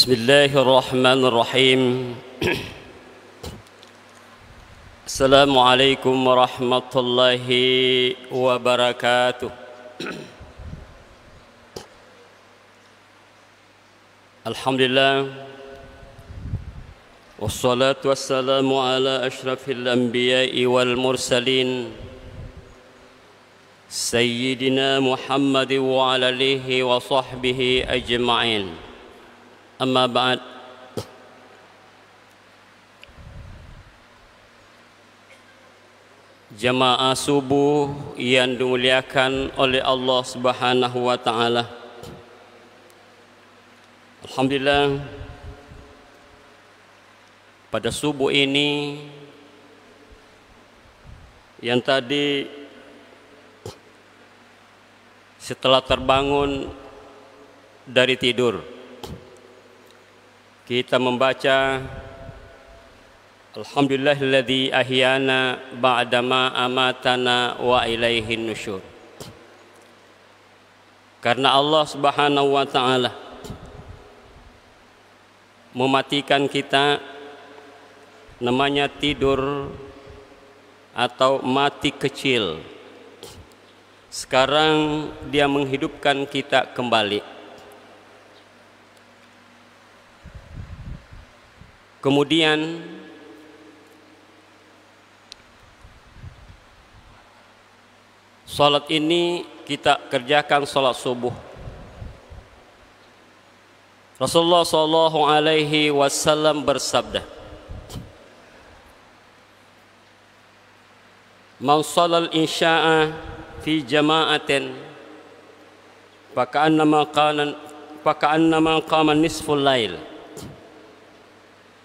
Bismillahirrahmanirrahim. Assalamualaikum warahmatullahi wabarakatuh. Alhamdulillah, wassalatu wassalamu ala ashrafil anbiya'i wal mursalin Sayyidina Muhammad wa ala alihi wa sahbihi ajma'in. Amma ba'd. Jamaah subuh yang dimuliakan oleh Allah Subhanahu wa taala. Alhamdulillah, pada subuh ini yang tadi setelah terbangun dari tidur, kita membaca Alhamdulillahilladzi ahyana ba'dama amatana wa ilaihin nusyur. Karena Allah Subhanahu wa taala mematikan kita, namanya tidur atau mati kecil. Sekarang Dia menghidupkan kita kembali. Kemudian salat ini kita kerjakan salat subuh. Rasulullah sallallahu alaihi wasallam bersabda, "Man shalal insya'a fi jama'atin faka'annama qama nisful lail."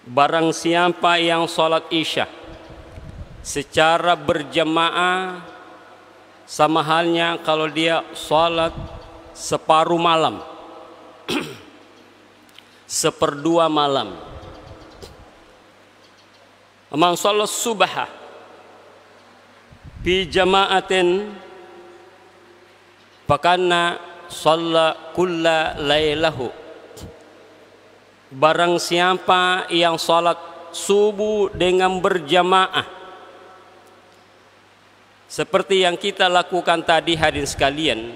Barang siapa yang salat isya secara berjamaah, sama halnya kalau dia salat separuh malam, seperdua malam. Man salat subha fi jama'atin fakanna shalla kulla lailahu. Barang siapa yang salat subuh dengan berjamaah seperti yang kita lakukan tadi, hadirin sekalian,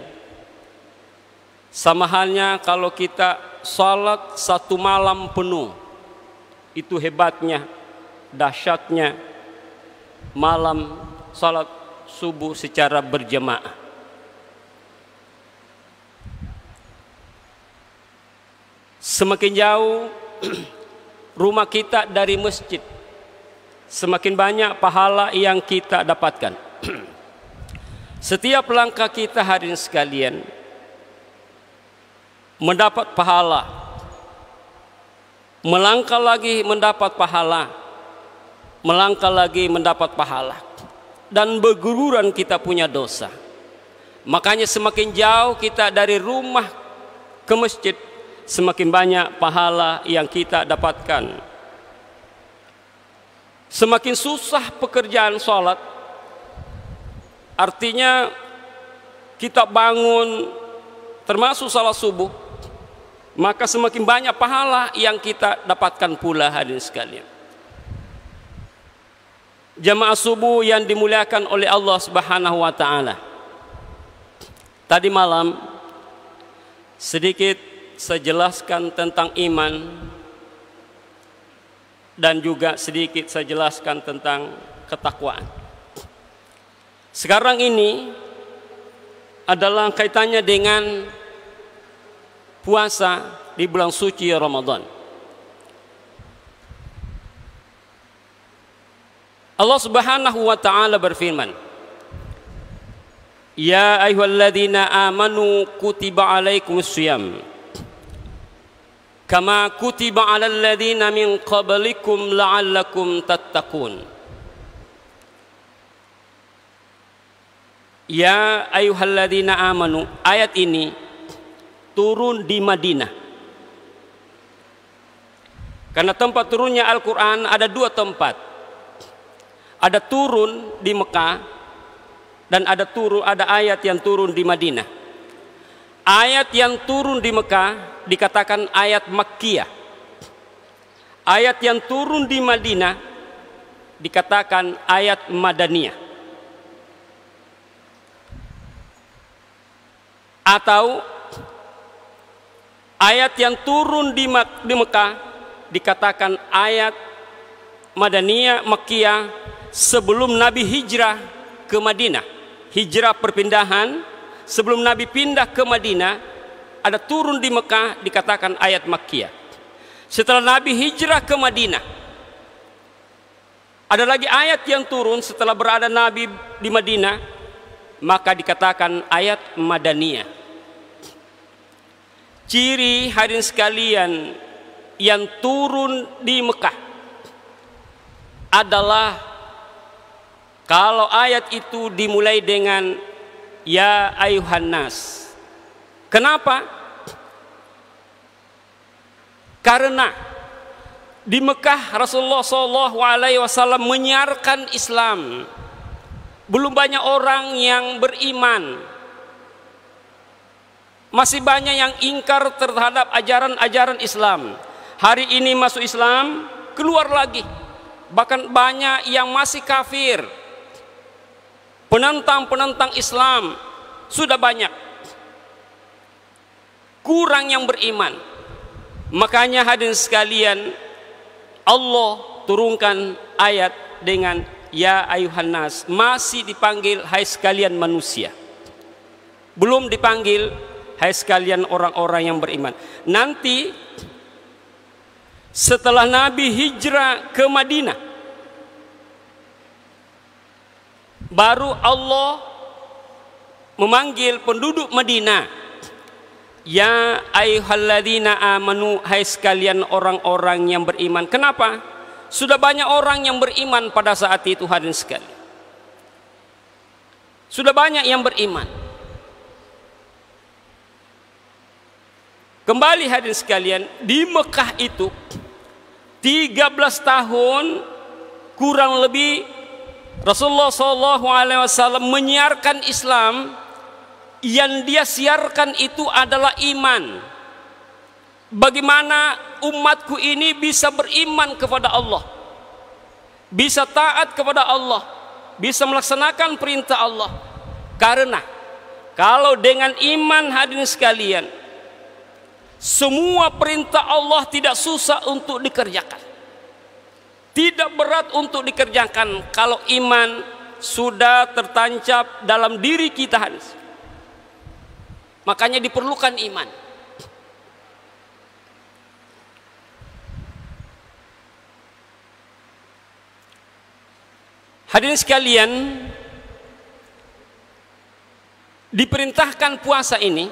sama halnya kalau kita salat satu malam penuh. Itu hebatnya, dahsyatnya malam salat subuh secara berjamaah. Semakin jauh rumah kita dari masjid, semakin banyak pahala yang kita dapatkan. Setiap langkah kita, hadirin sekalian, mendapat pahala. Melangkah lagi mendapat pahala. Melangkah lagi mendapat pahala. Dan berguguran kita punya dosa. Makanya semakin jauh kita dari rumah ke masjid, semakin banyak pahala yang kita dapatkan. Semakin susah pekerjaan sholat, artinya kita bangun termasuk salat subuh, maka semakin banyak pahala yang kita dapatkan pula, hadirin sekalian. Jamaah subuh yang dimuliakan oleh Allah Subhanahu wa taala. Tadi malam sedikit saya jelaskan tentang iman dan juga sedikit saya jelaskan tentang ketakwaan. Sekarang ini adalah kaitannya dengan puasa di bulan suci Ramadan. Allah Subhanahu wa taala berfirman, "Ya ayyuhalladzina amanu kutiba alaikumus shiyam kama kutiba alal ladzina min qablikum la'allakum tattaqun." Ya ayyuhalladzina amanu, ayat ini turun di Madinah. Karena tempat turunnya Al-Quran ada dua tempat. Ada turun di Mekah dan ada ayat yang turun di Madinah. Ayat yang turun di Mekah dikatakan ayat Makkiyah. Ayat yang turun di Madinah dikatakan ayat Madaniyah. Atau ayat yang turun di Mekah dikatakan ayat Madaniyah, Makkiyah, sebelum Nabi hijrah ke Madinah. Hijrah perpindahan, sebelum Nabi pindah ke Madinah, ada turun di Mekah dikatakan ayat Makkiyah. Setelah Nabi hijrah ke Madinah, ada lagi ayat yang turun setelah berada Nabi di Madinah, maka dikatakan ayat Madaniyah. Ciri hadirin sekalian yang turun di Mekah adalah kalau ayat itu dimulai dengan ya ayuhan nas. Kenapa? Karena di Mekah Rasulullah SAW menyiarkan Islam. Belum banyak orang yang beriman. Masih banyak yang ingkar terhadap ajaran-ajaran Islam. Hari ini masuk Islam, keluar lagi. Bahkan banyak yang masih kafir. Penentang-penentang Islam sudah banyak. Kurang yang beriman. Makanya hadirin sekalian, Allah turunkan ayat dengan ya ayuhan nas, masih dipanggil hai sekalian manusia. Belum dipanggil hai sekalian orang-orang yang beriman. Nanti setelah Nabi hijrah ke Madinah, baru Allah memanggil penduduk Madinah, ya ayyuhalladzina amanu, hai sekalian orang-orang yang beriman. Kenapa? Sudah banyak orang yang beriman pada saat itu hadirin sekalian. Sudah banyak yang beriman. Kembali hadirin sekalian, di Mekah itu 13 tahun kurang lebih Rasulullah SAW menyiarkan Islam. Yang dia siarkan itu adalah iman. Bagaimana umatku ini bisa beriman kepada Allah, bisa taat kepada Allah, bisa melaksanakan perintah Allah. Karena kalau dengan iman hadirin sekalian, semua perintah Allah tidak susah untuk dikerjakan, tidak berat untuk dikerjakan kalau iman sudah tertancap dalam diri kita hadirin. Makanya diperlukan iman. Hadirin sekalian, diperintahkan puasa ini,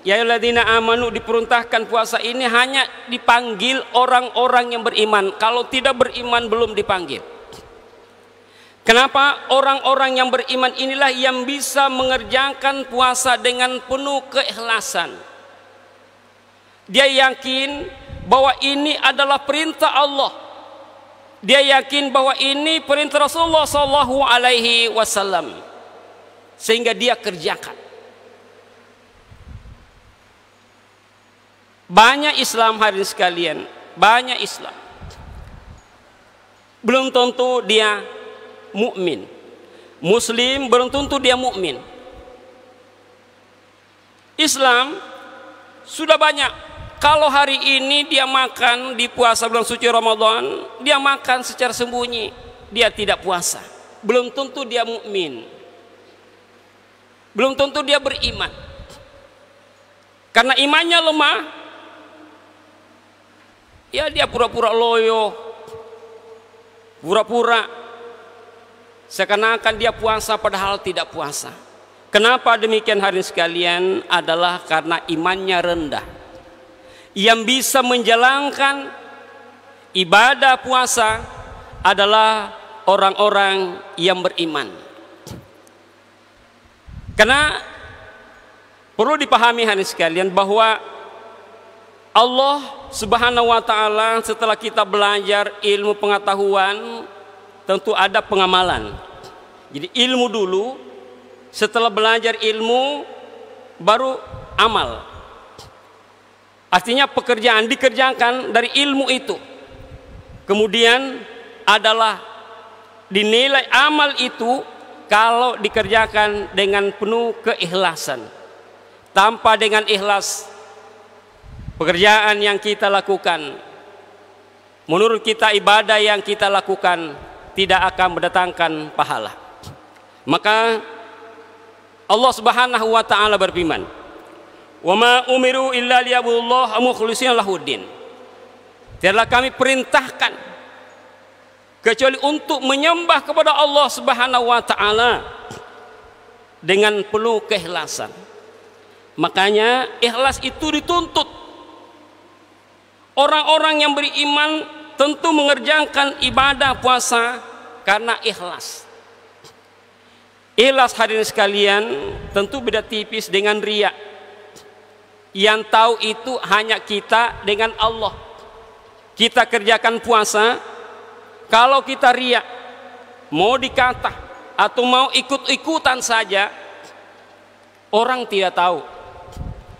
ya ayyuhalladzina amanu, diperintahkan puasa ini hanya dipanggil orang-orang yang beriman. Kalau tidak beriman belum dipanggil. Kenapa? Orang-orang yang beriman inilah yang bisa mengerjakan puasa dengan penuh keikhlasan. Dia yakin bahwa ini adalah perintah Allah. Dia yakin bahwa ini perintah Rasulullah SAW, sehingga dia kerjakan. Banyak Islam hadirin sekalian, banyak Islam. Belum tentu dia mukmin. Muslim belum tentu dia mukmin. Islam sudah banyak. Kalau hari ini dia makan di puasa bulan suci Ramadan, dia makan secara sembunyi, dia tidak puasa. Belum tentu dia mukmin. Belum tentu dia beriman. Karena imannya lemah, ya dia pura-pura loyo, pura-pura seakan-akan dia puasa padahal tidak puasa. Kenapa demikian hadirin sekalian? Adalah karena imannya rendah. Yang bisa menjalankan ibadah puasa adalah orang-orang yang beriman. Karena perlu dipahami hadirin sekalian bahwa Allah Subhanahu wa taala setelah kita belajar ilmu pengetahuan, tentu ada pengamalan. Jadi ilmu dulu, setelah belajar ilmu baru amal. Artinya pekerjaan dikerjakan dari ilmu itu. Kemudian adalah dinilai amal itu kalau dikerjakan dengan penuh keikhlasan. Tanpa dengan ikhlas, pekerjaan yang kita lakukan, menurut kita ibadah yang kita lakukan tidak akan mendatangkan pahala. Maka Allah Subhanahu wa taala berfirman, "Wa ma umiru illa liya'budullaha mukhlishina lahuddin." Tidaklah kami perintahkan kecuali untuk menyembah kepada Allah Subhanahu wa taala dengan penuh keikhlasan. Makanya ikhlas itu dituntut. Orang-orang yang beriman tentu mengerjakan ibadah puasa karena ikhlas. Ikhlas hadirin sekalian tentu beda tipis dengan riya. Yang tahu itu hanya kita dengan Allah. Kita kerjakan puasa, kalau kita riya, mau dikata atau mau ikut-ikutan saja, orang tidak tahu.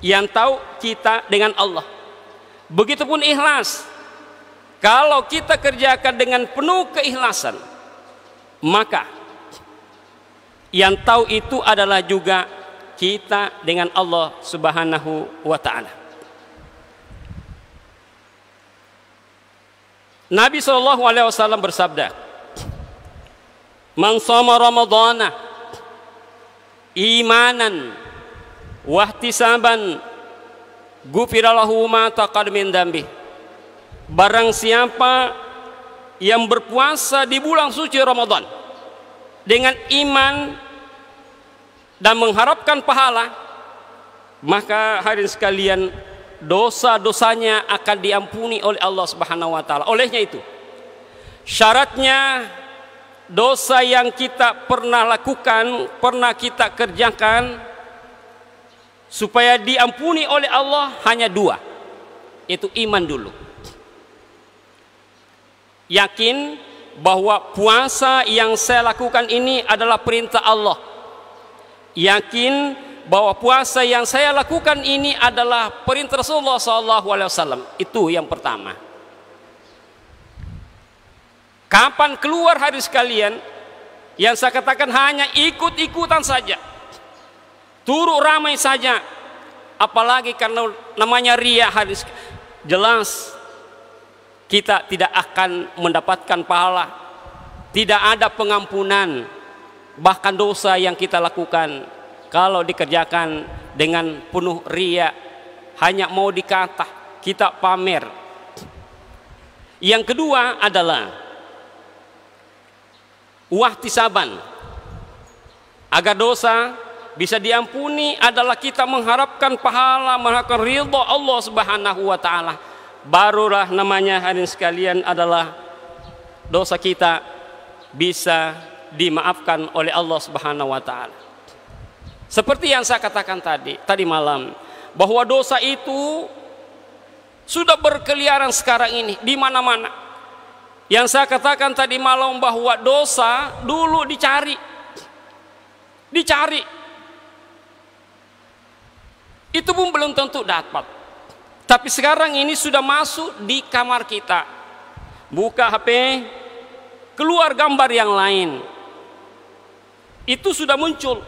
Yang tahu kita dengan Allah. Begitupun ikhlas. Kalau kita kerjakan dengan penuh keikhlasan, maka yang tahu itu adalah juga kita dengan Allah Subhanahu wa ta'ala. Nabi SAW bersabda, "Man shoma Ramadhana imanan wahtisaban ghufira lahu ma taqaddama min dzambi." Barang siapa yang berpuasa di bulan suci Ramadan dengan iman dan mengharapkan pahala, maka hadirin sekalian, dosa-dosanya akan diampuni oleh Allah Subhanahu wa taala. Olehnya itu, syaratnya dosa yang kita pernah lakukan, pernah kita kerjakan supaya diampuni oleh Allah hanya dua, yaitu iman dulu. Yakin bahwa puasa yang saya lakukan ini adalah perintah Allah. Yakin bahwa puasa yang saya lakukan ini adalah perintah Rasulullah SAW. Itu yang pertama. Kapan keluar hadis kalian? Yang saya katakan hanya ikut-ikutan saja, turut ramai saja, apalagi karena namanya riya, hadis jelas kita tidak akan mendapatkan pahala, tidak ada pengampunan, bahkan dosa yang kita lakukan kalau dikerjakan dengan penuh riya, hanya mau dikata, kita pamer. Yang kedua adalah wahtisaban. Agar dosa bisa diampuni adalah kita mengharapkan pahala, mengharapkan ridha Allah Subhanahu wa taala. Barulah namanya hadirin sekalian adalah dosa kita bisa dimaafkan oleh Allah Subhanahu wa taala. Seperti yang saya katakan tadi malam, bahwa dosa itu sudah berkeliaran sekarang ini di mana-mana. Yang saya katakan tadi malam bahwa dosa dulu dicari. Itu pun belum tentu dapat. Tapi sekarang ini sudah masuk di kamar kita. Buka HP, keluar gambar yang lain. Itu sudah muncul.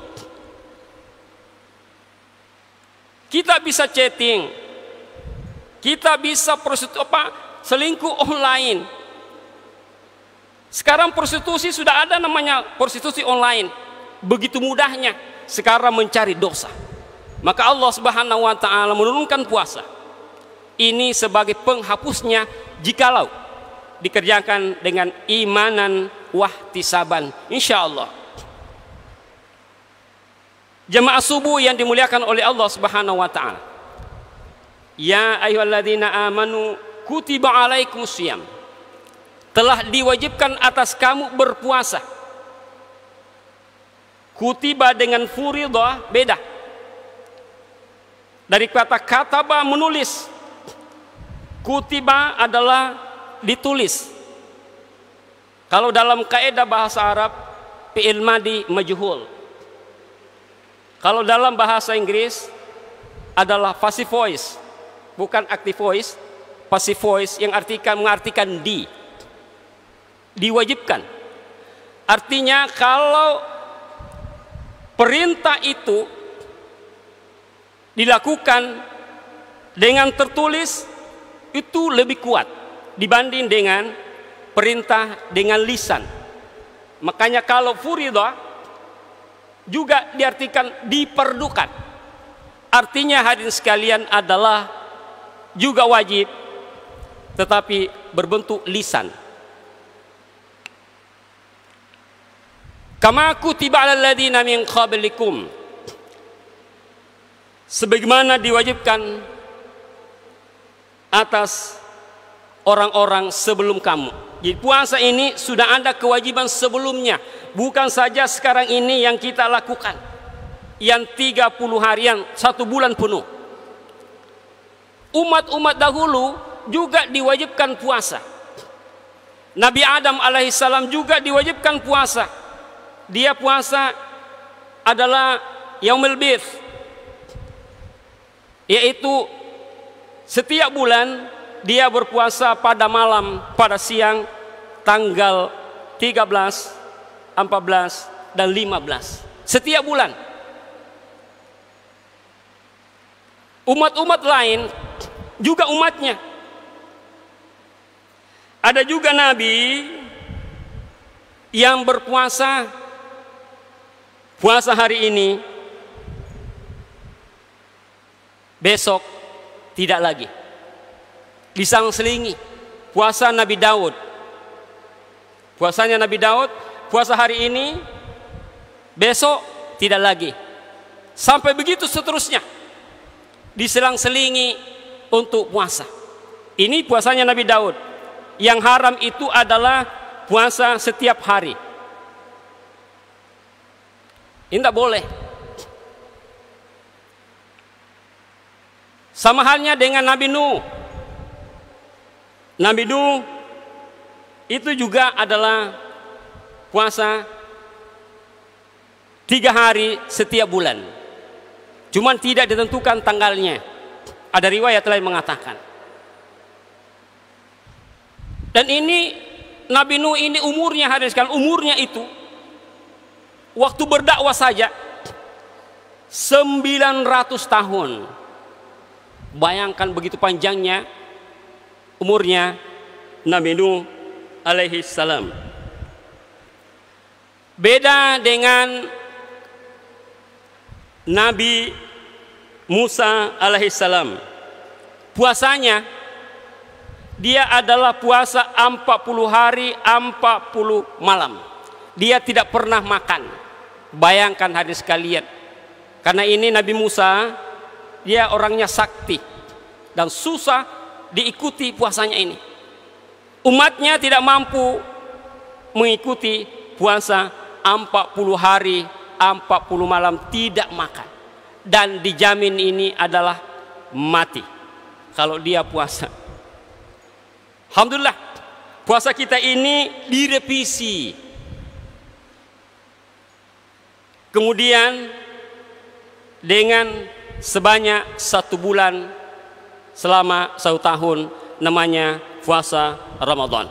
Kita bisa chatting. Kita bisa selingkuh online. Sekarang prostitusi sudah ada, namanya prostitusi online. Begitu mudahnya sekarang mencari dosa. Maka Allah Subhanahu wa taala menurunkan puasa ini sebagai penghapusnya jikalau dikerjakan dengan imanan wahtisaban, insyaallah. Jemaah subuh yang dimuliakan oleh Allah Subhanahu wa taala, ya ayyuhalladzina amanu kutiba alaikumusiyam, telah diwajibkan atas kamu berpuasa. Kutiba dengan furidah beda. Dari kata kataba menulis. Kutiba adalah ditulis. Kalau dalam kaidah bahasa Arab, fi'il madi majhul. Kalau dalam bahasa Inggris adalah passive voice, bukan active voice. Passive voice yang mengartikan di. diwajibkan. Artinya kalau perintah itu dilakukan dengan tertulis itu lebih kuat dibanding dengan perintah dengan lisan. Makanya kalau furidah juga diartikan diperlukan. Artinya hadirin sekalian adalah juga wajib tetapi berbentuk lisan. Kama kutiba 'alal ladzina min qablikum, sebagaimana diwajibkan atas orang-orang sebelum kamu. Jadi puasa ini sudah ada kewajiban sebelumnya, bukan saja sekarang ini yang kita lakukan, yang 30 harian 1 bulan penuh. Umat-umat dahulu juga diwajibkan puasa. Nabi Adam alaihissalam juga diwajibkan puasa. Dia puasa adalah yaumul bid, yaitu setiap bulan dia berpuasa pada malam, pada siang tanggal 13, 14 dan 15 setiap bulan. Umat-umat lain juga umatnya. Ada juga nabi yang berpuasa puasa hari ini, besok tidak lagi. Diselang-selingi. Puasa Nabi Daud, puasanya Nabi Daud, puasa hari ini, besok tidak lagi. Sampai begitu seterusnya. Diselang-selingi untuk puasa. Ini puasanya Nabi Daud. Yang haram itu adalah puasa setiap hari. Ini tidak boleh. Sama halnya dengan Nabi Nuh. Nabi Nuh itu juga adalah puasa 3 hari setiap bulan. Cuman tidak ditentukan tanggalnya. Ada riwayat lain mengatakan. Dan ini Nabi Nuh ini umurnya, hadirin sekalian, umurnya itu waktu berdakwah saja 900 tahun. Bayangkan begitu panjangnya umurnya Nabi Nuh alaihi salam. Beda dengan Nabi Musa alaihi salam. Puasanya dia adalah puasa 40 hari 40 malam. Dia tidak pernah makan. Bayangkan hadirin sekalian. Karena ini Nabi Musa, dia orangnya sakti dan susah diikuti puasanya ini. Umatnya tidak mampu mengikuti puasa 40 hari 40 malam tidak makan. Dan dijamin ini adalah mati kalau dia puasa. Alhamdulillah, puasa kita ini direvisi. Kemudian dengan sebanyak 1 bulan selama 1 tahun, namanya puasa Ramadan.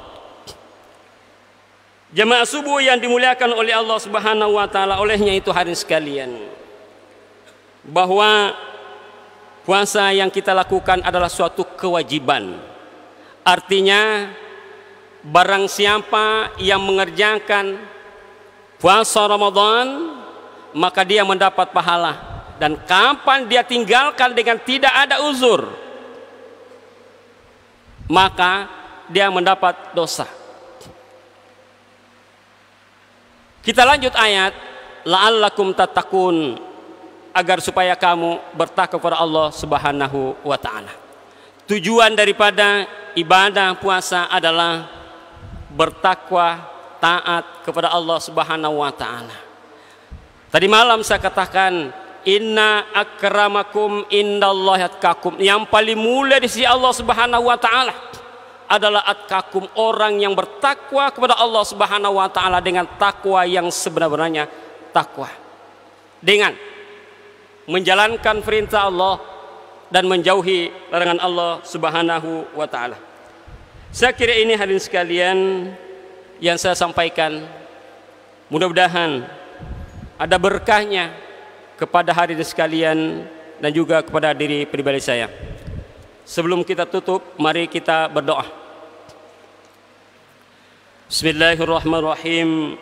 Jemaah subuh yang dimuliakan oleh Allah Subhanahu wa taala, olehnya itu hadirin sekalian, bahwa puasa yang kita lakukan adalah suatu kewajiban. Artinya barang siapa yang mengerjakan puasa Ramadan, maka dia mendapat pahala. Dan kapan dia tinggalkan dengan tidak ada uzur, maka dia mendapat dosa. Kita lanjut ayat, la'allakum tattaqun, agar supaya kamu bertakwa kepada Allah Subhanahu wa taala. Tujuan daripada ibadah puasa adalah bertakwa, taat kepada Allah Subhanahu wa taala. Tadi malam saya katakan, inna akramakum indallahi atqakum. Yang paling mulia di sisi Allah Subhanahu wa taala adalah atqakum, orang yang bertakwa kepada Allah Subhanahu wa taala dengan takwa yang sebenar-benarnya takwa. Dengan menjalankan perintah Allah dan menjauhi larangan Allah Subhanahu wa taala. Saya kira ini hadirin sekalian yang saya sampaikan mudah-mudahan ada berkahnya kepada hadirin sekalian dan juga kepada diri pribadi saya. Sebelum kita tutup, mari kita berdoa. Bismillahirrahmanirrahim.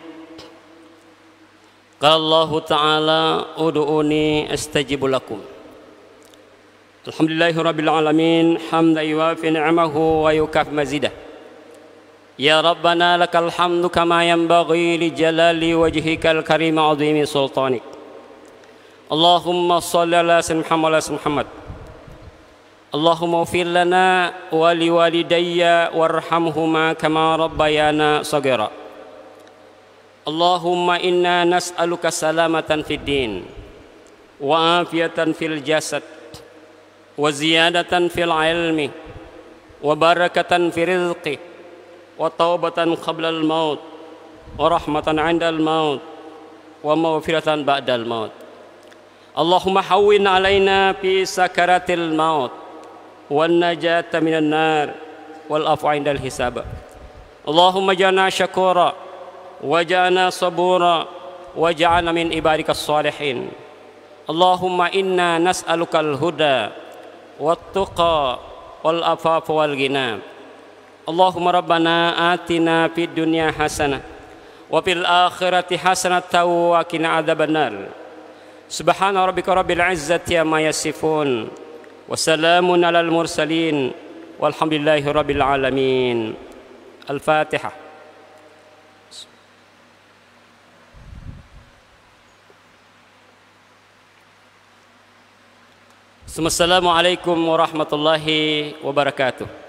Qala Allah Ta'ala ud'uni astajib lakum. Alhamdulillahirabbil alamin hamdan yuwafi ni'amahu wa yukafi mazidah. Ya Rabbana lakal hamdu kama yanbaghi li jalali wajhikal karim 'azimi sultanik. Allahumma shalli ala sayyidina Muhammad. Allahumma ighfir lana wa liwalidayya warhamhuma kama rabbayana shaghira. Allahumma inna nas'aluka salamatan fid din wa afiyatan fil jasad wa ziyadatan fil ilmi wa barakatan fil rizqi wa taubatan qabla al maut wa rahmatan 'inda al maut wa maghfiratan ba'da al maut. Allahumma hawwin 'alaina fi sakaratil maut wan najata minan nar wal afwa 'indal hisab. Allahumma ja'alna syakura waj'alna sabura waj'alna min ibadikas salihin. Allahumma inna nas'alukal huda wat tuqa wal afafa wal ghina. Allahumma rabbana atina fid dunya hasanah wa fil akhirati hasanatan wa qina adzabannar. Subhana rabbika rabbil izzati amma yasifun wa salamun alal mursalin walhamdulillahi rabbil alamin. Al-Fatihah. Assalamualaikum warahmatullahi wabarakatuh.